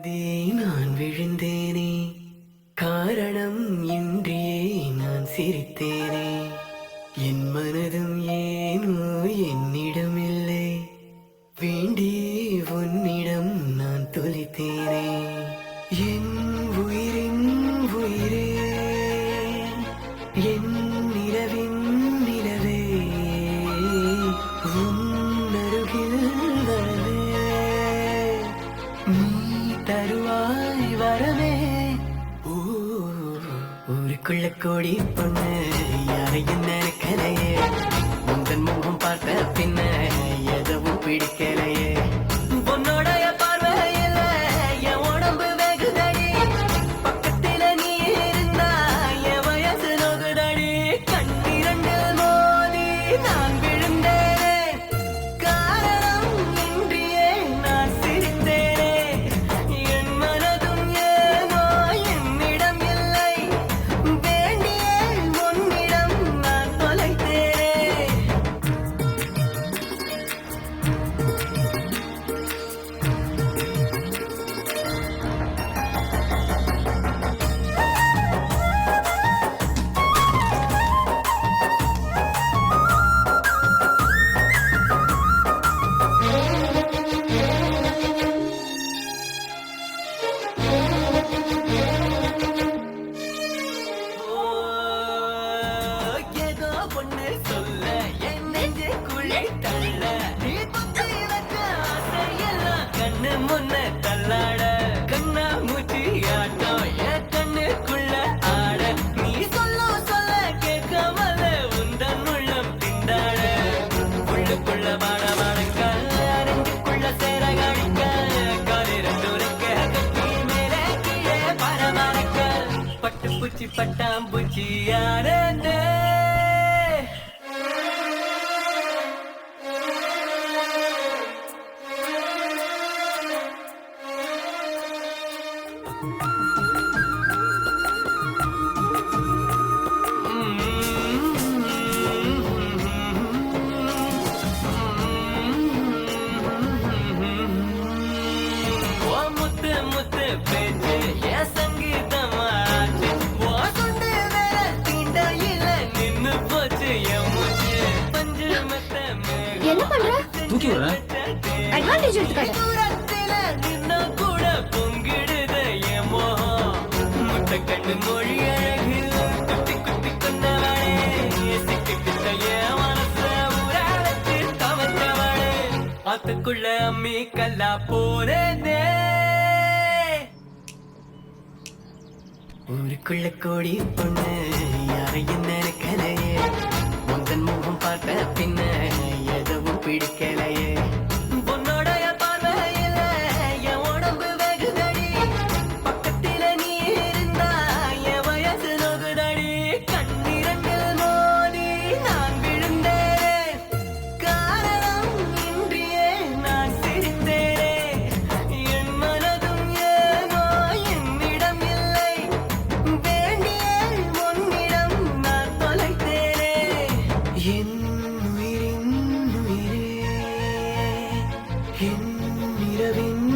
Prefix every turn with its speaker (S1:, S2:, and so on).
S1: மோதி நான் விழுந்தேனே, காரணம் இன்றியே நான் சிரித்தேனே. என் மனதும் ஏனோ என்னிடமில்லை, வேண்டி உன்னிடம் நான் தொலைத்தேனே. என் உயிரின் உயிரே, என் நிலவின் நிலவே, உன் அருகில் வரவே, நீ தருவாய் வரவே. ஊருக்குள்ள கோடி பொண்ணு யாரையும் நினைக்கலையே, உந்தன் முகம் பார்த்த பின்ன எதுவும் பிடிக்கலையே. உன்னோடைய பார்வையில என் உடம்பு வெகுதடி, பக்கத்தில நீ இருந்தா என் வயசு நோகுதடி. கண்ணிரண்டில் மோதி நான் விழுந்தேனே, காரணம் இன்றியே நான் சிரித்தேனே. என் மனதும் ஏனோ என்னிடம் இல்லை, வேண்டியே உன்னிடம் நான் தொலைத்தேனே. ஏதோ ஒண்ணு சொல்ல என் நெஞ்சுக்குள்ளே தள்ள, நீ தொட்டு இழக்க ஆசையெல்லாம் கண்ணு முன்ன தள்ளாட. கண்ணா மூச்சி ஆட்டம் என் கண்ணுக்குள்ள ஆட, நீ சொல்ல கேட்காமல உந்தன் உள்ளம் திண்டாட. உள்ளுக்குள்ள வாட வாடக்க, அரைஞ்சுக்குள்ள சேர காணிக்க, காலிரண்டுரைக்க கட்டி மேலே கீழே பரமரக்க. பட்டு பூச்சி பட்டாம்பூச்சி யாரே. முத்து முத்து பேச்சு என் சங்கீதமாச்சு, ஓ சுண்டு வேற தீண்டையில நின்னு போச்சு என் மூச்சு. பஞ்சு மெத்த
S2: என்ன பண்ற?
S3: தூக்கி விடுற?
S2: அட்வான்டேஜ் எடுத்துக்காத.
S1: தூரத்தில நின்னா கூட பொங்கிடுது என் மோகம். முட்டை கண்ணு மொழி அழகில் குத்தி குத்தி கொண்டவளே, சிக்கிக்கிட்ட என் மனச ஊராளத்து தவற்றவளே. அதுக்குள்ள அம்மி கல்லா போறதே. ஊருக்குள்ள கோடி பொண்ணு யாரையும் நினைக்கலையே, உந்தன் முகம் பார்த்த பின்ன எதுவும் பிடிக்கலையே. உன்னோடைய பார்வையில என் உடம்பு வெகுதடி, பக்கத்தில நீ இருந்தா என் வயசு நோகுதடி. கண்ணிரண்டில் மோதி நான் விழுந்தேனே, காரணம் இன்றியே நான் சிரித்தேனே. என் மனதும் ஏனோ என்னிடம் இல்லை, வேண்டியே உன்னிடம் நான் தொலைத்தேனே. என் உயிரின் உயிரே, என் இரவின்